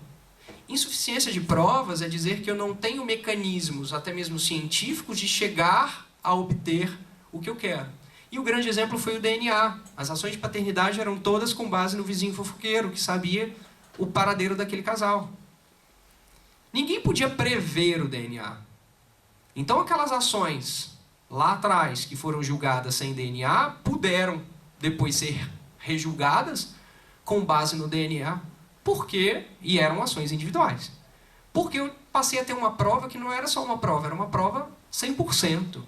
Insuficiência de provas é dizer que eu não tenho mecanismos, até mesmo científicos, de chegar a obter o que eu quero. E o grande exemplo foi o DNA. As ações de paternidade eram todas com base no vizinho fofoqueiro, que sabia o paradeiro daquele casal. Ninguém podia prever o DNA. Então aquelas ações lá atrás que foram julgadas sem DNA puderam depois ser rejulgadas com base no DNA, e eram ações individuais. Porque eu passei a ter uma prova que não era só uma prova, era uma prova 100%.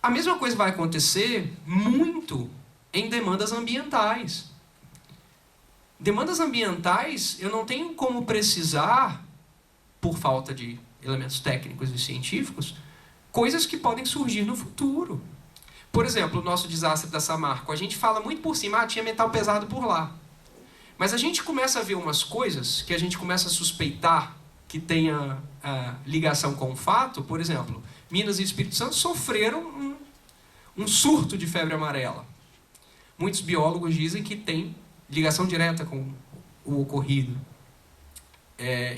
A mesma coisa vai acontecer muito em demandas ambientais. Demandas ambientais, eu não tenho como precisar, por falta de elementos técnicos e científicos, coisas que podem surgir no futuro. Por exemplo, o nosso desastre da Samarco. A gente fala muito por cima, tinha metal pesado por lá. Mas a gente começa a ver umas coisas que a gente começa a suspeitar que tenha ligação com o fato. Por exemplo, Minas e Espírito Santo sofreram um surto de febre amarela. Muitos biólogos dizem que tem ligação direta com o ocorrido.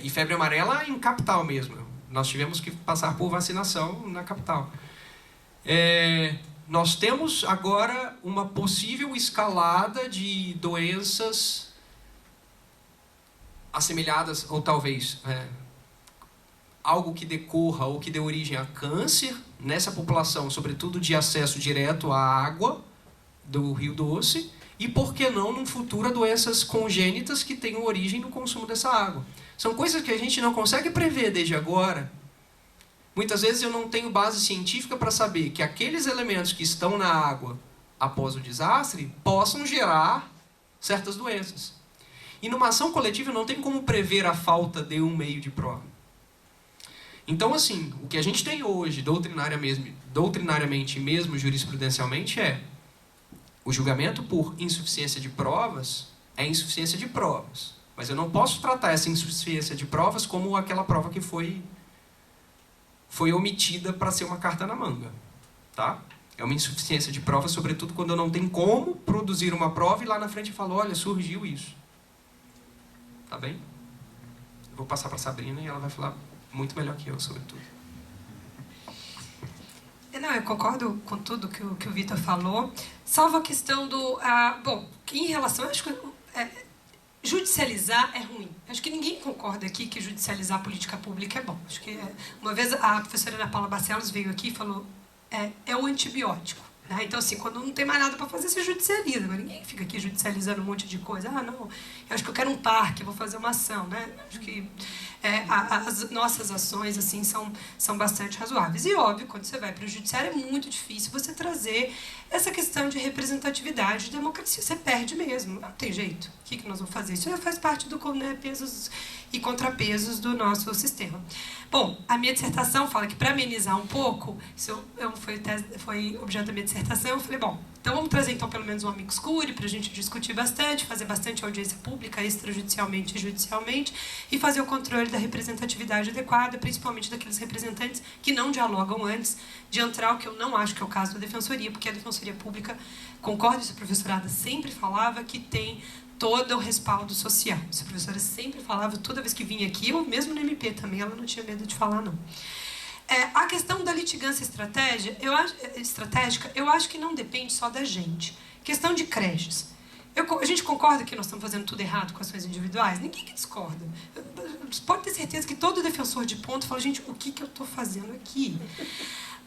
E febre amarela em capital mesmo. Nós tivemos que passar por vacinação na capital. Nós temos agora uma possível escalada de doenças assemelhadas, ou talvez algo que decorra ou que dê origem a câncer nessa população, sobretudo de acesso direto à água do Rio Doce, e, por que não, num futuro, doenças congênitas que tenham origem no consumo dessa água. São coisas que a gente não consegue prever desde agora. Muitas vezes eu não tenho base científica para saber que aqueles elementos que estão na água após o desastre possam gerar certas doenças. E numa ação coletiva eu não tenho como prever a falta de um meio de prova. Então, assim, o que a gente tem hoje, doutrinariamente mesmo jurisprudencialmente, o julgamento por insuficiência de provas é insuficiência de provas. Mas eu não posso tratar essa insuficiência de provas como aquela prova que foi omitida para ser uma carta na manga. Tá? É uma insuficiência de provas, sobretudo quando eu não tenho como produzir uma prova e lá na frente eu falo: olha, surgiu isso. Tá bem? Eu vou passar para a Sabrina e ela vai falar muito melhor que eu sobre tudo. Não, eu concordo com tudo que o Vitor falou, salvo a questão do... bom, em relação... Acho que judicializar é ruim. Acho que ninguém concorda aqui que judicializar a política pública é bom. Acho que uma vez a professora Ana Paula Barcelos veio aqui e falou é o antibiótico. Né? Então, assim, quando não tem mais nada para fazer, você judicializa. Mas ninguém fica aqui judicializando um monte de coisa. Não, eu acho que eu quero um parque, vou fazer uma ação. Né? Acho que as nossas ações assim são bastante razoáveis. E, óbvio, quando você vai para o judiciário, é muito difícil você trazer essa questão de representatividade, de democracia. Você perde mesmo. Não tem jeito. O que nós vamos fazer? Isso já faz parte do pesos e contrapesos do nosso sistema. Bom, a minha dissertação fala que, para amenizar um pouco, isso foi objeto da minha dissertação, eu falei, bom, então vamos trazer então pelo menos um amicus curiae para a gente discutir bastante, fazer bastante audiência pública, extrajudicialmente e judicialmente, e fazer o controle da representatividade adequada, principalmente daqueles representantes que não dialogam antes de entrar, o que eu não acho que é o caso da Defensoria, porque a Defensoria Pública, concordo, essa professorada sempre falava que tem todo o respaldo social. Essa professora sempre falava, toda vez que vinha aqui, ou mesmo no MP também, ela não tinha medo de falar, não. A questão da litigância estratégica, eu acho que não depende só da gente. Questão de creches. A gente concorda que nós estamos fazendo tudo errado com ações individuais? Ninguém que discorda. Pode ter certeza que todo defensor de ponta fala, gente, o que eu estou fazendo aqui?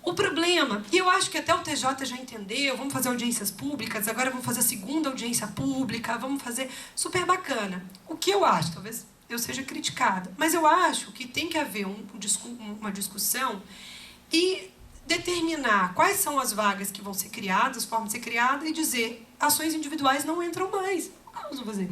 O problema, e eu acho que até o TJ já entendeu, vamos fazer audiências públicas, agora vamos fazer a segunda audiência pública, vamos fazer super bacana. O que eu acho, talvez eu seja criticada, mas eu acho que tem que haver uma discussão e determinar quais são as vagas que vão ser criadas, as formas de ser criadas, e dizer, ações individuais não entram mais. O que nós vamos fazer?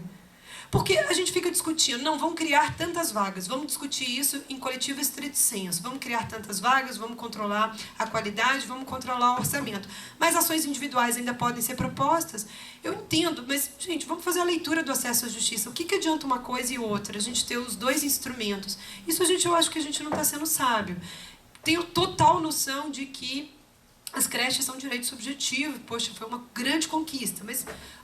Porque a gente fica discutindo, não, vamos criar tantas vagas, vamos discutir isso em coletivo estrito sensu, vamos criar tantas vagas, vamos controlar a qualidade, vamos controlar o orçamento. Mas ações individuais ainda podem ser propostas? Eu entendo, mas, gente, vamos fazer a leitura do acesso à justiça. O que adianta uma coisa e outra? A gente ter os dois instrumentos. Isso eu acho que a gente não está sendo sábio. Tenho total noção de que as creches são direito subjetivo, poxa, foi uma grande conquista.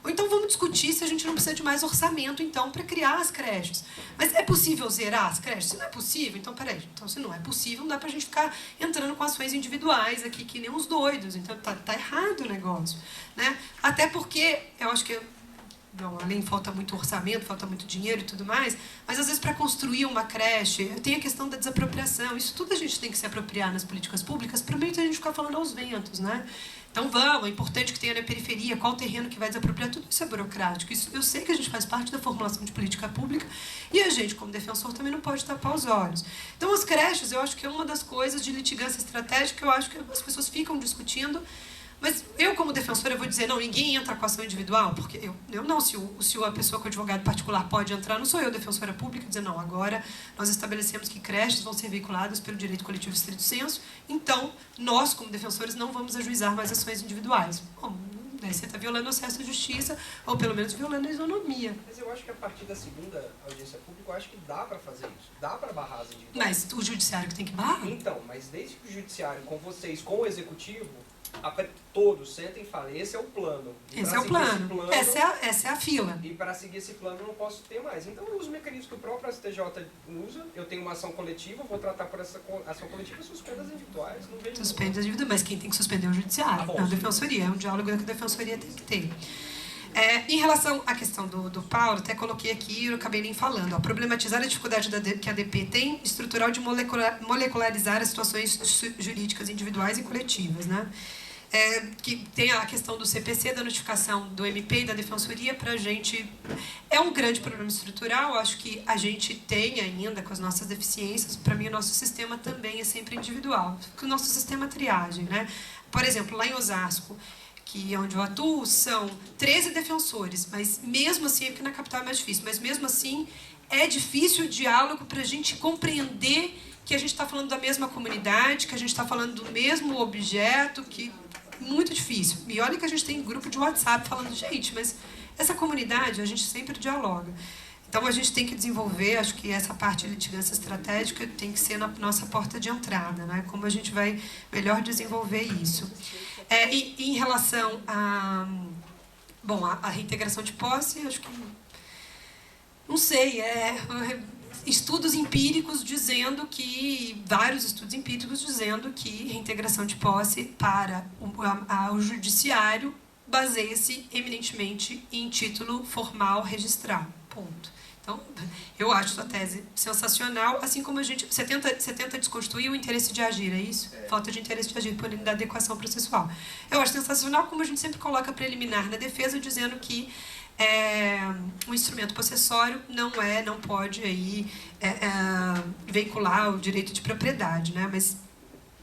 Ou então vamos discutir se a gente não precisa de mais orçamento, então, para criar as creches. Mas é possível zerar as creches? Se não é possível, então, peraí. Então, se não é possível, não dá para a gente ficar entrando com ações individuais aqui, que nem os doidos. Então, tá errado o negócio. Né? Até porque, eu acho que... Bom, além falta muito orçamento, falta muito dinheiro e tudo mais, mas às vezes para construir uma creche, tem a questão da desapropriação. Isso tudo a gente tem que se apropriar nas políticas públicas, para meio de a gente ficar falando aos ventos, né? Então é importante que tenha na periferia, qual o terreno que vai desapropriar, tudo isso é burocrático. Isso, eu sei que a gente faz parte da formulação de política pública e a gente, como defensor, também não pode tapar os olhos. Então as creches, eu acho que é uma das coisas de litigância estratégica que eu acho que as pessoas ficam discutindo. Mas eu, como defensora, vou dizer, não, ninguém entra com ação individual, porque eu não, se a pessoa com advogado particular pode entrar, não sou eu, defensora pública, dizer, não, agora nós estabelecemos que creches vão ser veiculadas pelo direito coletivo estrito sensu, então nós, como defensores, não vamos ajuizar mais ações individuais. Bom, né, você está violando o acesso à justiça, ou pelo menos violando a isonomia. Mas eu acho que a partir da segunda audiência pública, eu acho que dá para fazer isso, dá para barrar as individuais. Mas o judiciário que tem que barrar? Então, mas desde que o judiciário, com vocês, com o executivo, todos sentem e falem, esse é o plano. Esse é o plano. Essa é a fila. E para seguir esse plano eu não posso ter mais. Então eu uso mecanismos que o próprio STJ usa, eu tenho uma ação coletiva, vou tratar por essa ação coletiva e suspendo as individuais. Suspende as individuais, mas quem tem que suspender é o judiciário, não a defensoria. É um diálogo que a defensoria tem que ter. Em relação à questão do Paulo, até coloquei aqui, eu acabei nem falando, problematizar a dificuldade que a DP tem estrutural de molecularizar as situações jurídicas individuais e coletivas, né? Que tem a questão do CPC, da notificação do MP e da Defensoria, para a gente é um grande problema estrutural. Acho que a gente tem ainda, com as nossas deficiências, para mim o nosso sistema também é sempre individual, o nosso sistema é triagem, né? Por exemplo, lá em Osasco, que é onde eu atuo, são 13 defensores, mas mesmo assim, é porque na capital é mais difícil, mas mesmo assim é difícil o diálogo para a gente compreender que a gente está falando da mesma comunidade, que a gente está falando do mesmo objeto, que muito difícil. E olha que a gente tem grupo de WhatsApp falando, gente, mas essa comunidade a gente sempre dialoga. Então a gente tem que desenvolver, acho que essa parte de litigância estratégica tem que ser na nossa porta de entrada, né? Como a gente vai melhor desenvolver isso. E em relação a reintegração de posse, acho que não sei, estudos empíricos dizendo que, vários estudos empíricos dizendo que reintegração de posse para o judiciário baseia-se eminentemente em título formal registral. Ponto. Então, eu acho sua tese sensacional, assim como você tenta desconstruir o interesse de agir, é isso? Falta de interesse de agir por da adequação processual. Eu acho sensacional como a gente sempre coloca preliminar na defesa, dizendo que um instrumento possessório não pode aí, veicular o direito de propriedade, né? Mas,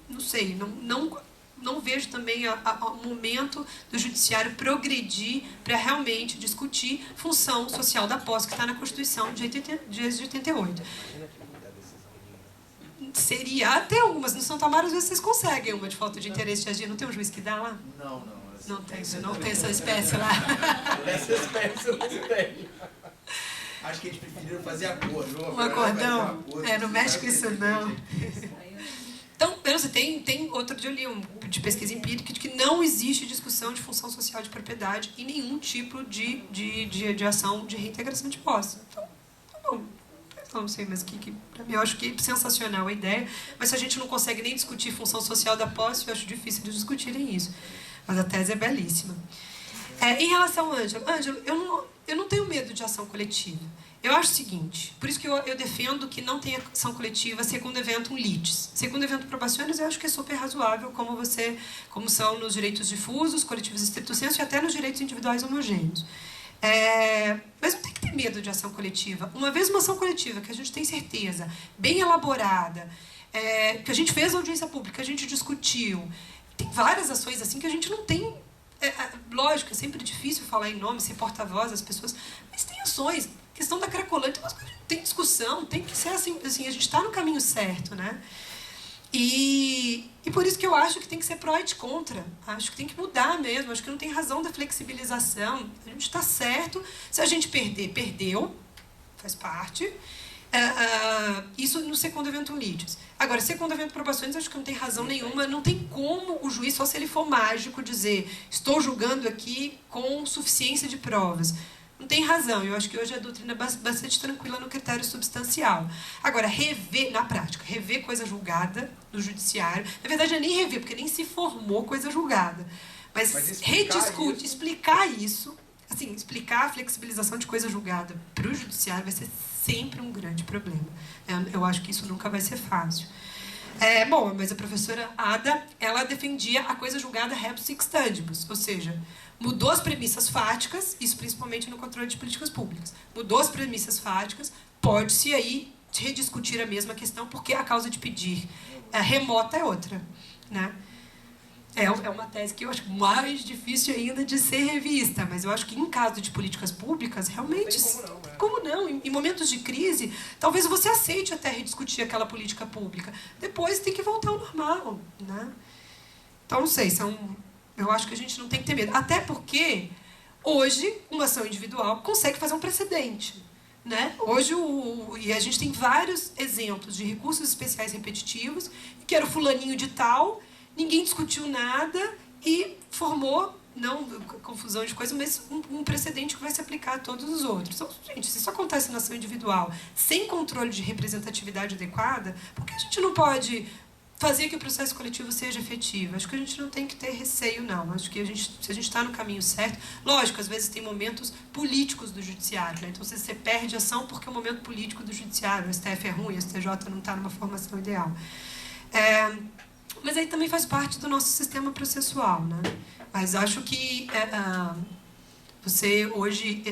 não sei, não vejo também o momento do judiciário progredir para realmente discutir função social da posse que está na Constituição de 88. Seria até algumas. No Santa Amaro, às vezes, vocês conseguem uma de falta de interesse de agir. Não tem um juiz que dá lá? Não. Não tem essa espécie lá. Essa espécie eu não tenho. Acho que eles preferiram fazer acordo. Um acordão? Não mexe com isso, não. Então, tem outro dia eu li de pesquisa empírica de que não existe discussão de função social de propriedade em nenhum tipo de ação de reintegração de posse. Então, tá bom. Eu não sei, mas para mim eu acho que é sensacional a ideia, mas se a gente não consegue nem discutir função social da posse, eu acho difícil de discutirem isso. Mas a tese é belíssima. Em relação ao Ângelo, eu não tenho medo de ação coletiva. Eu acho o seguinte, por isso que eu defendo que não tenha ação coletiva segundo evento um litis. Segundo evento probaciones, eu acho que é super razoável, como são nos direitos difusos, coletivos estrito sensu e até nos direitos individuais homogêneos. Mas não tem que ter medo de ação coletiva. Uma vez uma ação coletiva que a gente tem certeza, bem elaborada, que a gente fez audiência pública, a gente discutiu, tem várias ações assim que a gente não tem. Lógico, é sempre difícil falar em nome, ser porta-voz das pessoas, mas tem ações. Questão da Cracolândia, tem discussão, tem que ser assim, a gente está no caminho certo, né? E por isso que eu acho que tem que ser pró e de contra. Acho que tem que mudar mesmo, acho que não tem razão da flexibilização. A gente está certo, se a gente perder, perdeu, faz parte. Isso no segundo evento litis. Agora, segundo evento probações, acho que não tem razão nenhuma, não tem como o juiz, só se ele for mágico, dizer estou julgando aqui com suficiência de provas. Não tem razão, eu acho que hoje a doutrina é bastante tranquila no critério substancial. Agora, na prática, rever coisa julgada no judiciário, na verdade é nem rever, porque nem se formou coisa julgada, mas explicar isso, assim, explicar a flexibilização de coisa julgada para o judiciário vai ser sempre um grande problema. Eu acho que isso nunca vai ser fácil. Bom, mas a professora Ada, ela defendia a coisa julgada rebus sic stantibus, ou seja, mudou as premissas fáticas, isso principalmente no controle de políticas públicas, mudou as premissas fáticas, pode-se aí rediscutir a mesma questão, porque a causa de pedir remota é outra, né? É uma tese que eu acho mais difícil ainda de ser revista, mas eu acho que em caso de políticas públicas, realmente, como não? Em momentos de crise, talvez você aceite até rediscutir aquela política pública. Depois tem que voltar ao normal, né? Então, não sei, eu acho que a gente não tem que ter medo. Até porque, hoje, uma ação individual consegue fazer um precedente, né? Hoje, e a gente tem vários exemplos de recursos especiais repetitivos, que era o fulaninho de tal, ninguém discutiu nada e formou, não confusão de coisas, mas um precedente que vai se aplicar a todos os outros. Então, gente, se isso acontece na ação individual, sem controle de representatividade adequada, por que a gente não pode fazer que o processo coletivo seja efetivo? Acho que a gente não tem que ter receio, não. Acho que se a gente está no caminho certo, lógico, às vezes tem momentos políticos do judiciário, né? Então você perde ação porque é o momento político do judiciário, o STF é ruim, o STJ não está numa formação ideal. Mas aí também faz parte do nosso sistema processual, né? Mas acho que você hoje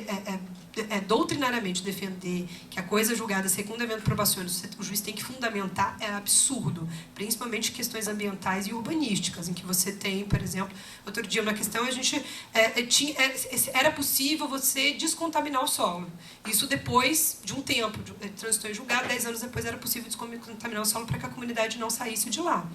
doutrinariamente defender que a coisa julgada segundo evento probacional o juiz tem que fundamentar é absurdo, principalmente questões ambientais e urbanísticas, em que você tem, por exemplo, outro dia uma questão, a gente era possível você descontaminar o solo. Isso depois de um tempo, transitou em julgado, 10 anos depois era possível descontaminar o solo para que a comunidade não saísse de lá.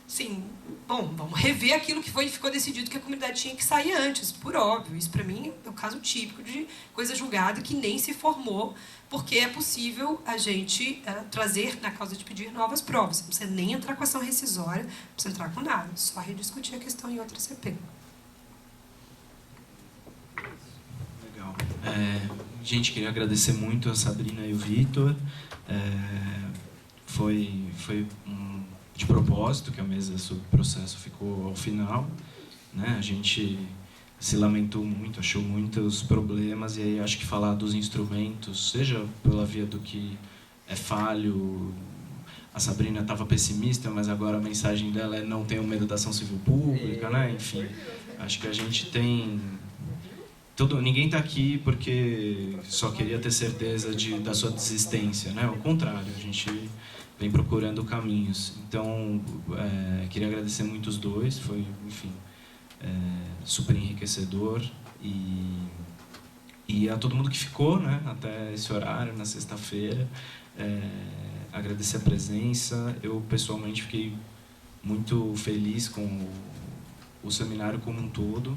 Sim, bom, vamos rever aquilo que ficou decidido que a comunidade tinha que sair antes, por óbvio. Isso, para mim, é o caso típico de coisa julgada que nem se formou, porque é possível a gente trazer, na causa de pedir, novas provas. Não precisa nem entrar com ação rescisória, não precisa entrar com nada, só rediscutir a questão em outra CP. Legal. Gente, queria agradecer muito a Sabrina e o Vitor. Foi de propósito que a mesa sobre o processo ficou ao final, né? A gente se lamentou muito, achou muitos problemas, e aí acho que falar dos instrumentos, seja pela via do que é falho, a Sabrina estava pessimista, mas agora a mensagem dela é não tenham medo da ação civil pública, né? Enfim, acho que a gente tem... ninguém está aqui porque só queria ter certeza da sua desistência, né? Ao contrário, a gente vem procurando caminhos. Então, queria agradecer muito os dois, foi, enfim, super enriquecedor. E a todo mundo que ficou, né, até esse horário, na sexta-feira. Agradecer a presença. Eu, pessoalmente, fiquei muito feliz com o seminário como um todo.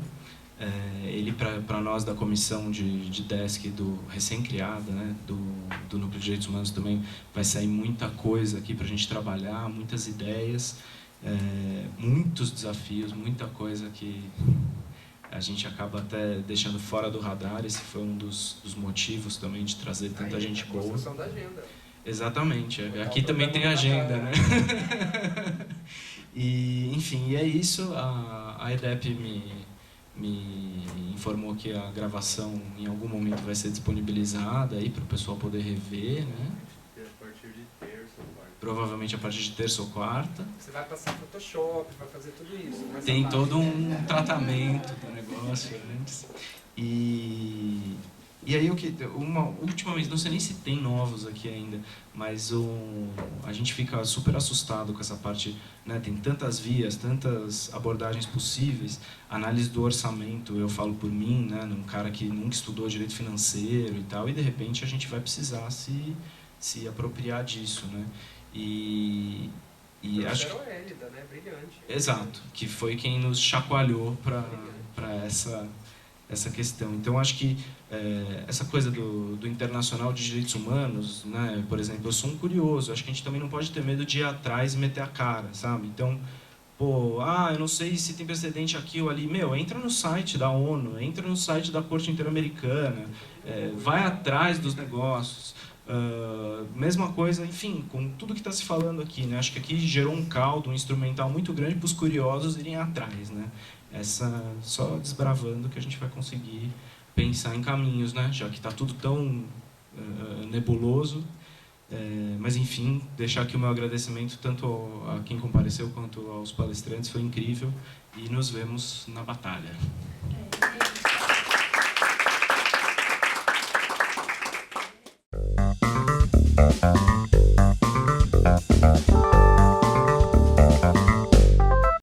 Ele, para nós da comissão de DESC, do recém-criada, né, do Núcleo de Direitos Humanos, também vai sair muita coisa aqui para a gente trabalhar, muitas ideias, muitos desafios, muita coisa que a gente acaba até deixando fora do radar. Esse foi um dos motivos também de trazer tanta gente boa. Construção da agenda. Exatamente, aqui também tem agenda, né? E, enfim, é isso. A EDEP me informou que a gravação em algum momento vai ser disponibilizada aí para o pessoal poder rever, né? A partir de terça ou quarta. Provavelmente a partir de terça ou quarta. Você vai passar Photoshop, vai fazer tudo isso. Tem todo um tratamento do negócio antes. E aí, uma última vez, não sei nem se tem novos aqui ainda, mas a gente fica super assustado com essa parte, né? Tem tantas vias, tantas abordagens possíveis. Análise do orçamento, eu falo por mim, né? Um cara que nunca estudou direito financeiro e tal, e de repente a gente vai precisar se apropriar disso, né? E acho que... Hélida, né? Brilhante. Exato, que foi quem nos chacoalhou para essa questão. Então, acho que essa coisa do internacional de direitos humanos, né? Por exemplo, eu sou um curioso, acho que a gente também não pode ter medo de ir atrás e meter a cara, sabe? Então, eu não sei se tem precedente aqui ou ali. Entra no site da ONU, entra no site da Corte Interamericana, vai atrás dos negócios. Mesma coisa, enfim, com tudo que está se falando aqui, né? Acho que aqui gerou um caldo, um instrumental muito grande para os curiosos irem atrás, né? Só desbravando que a gente vai conseguir pensar em caminhos, né? Já que está tudo tão nebuloso. Mas, enfim, deixar aqui o meu agradecimento tanto a quem compareceu quanto aos palestrantes, foi incrível, e nos vemos na batalha.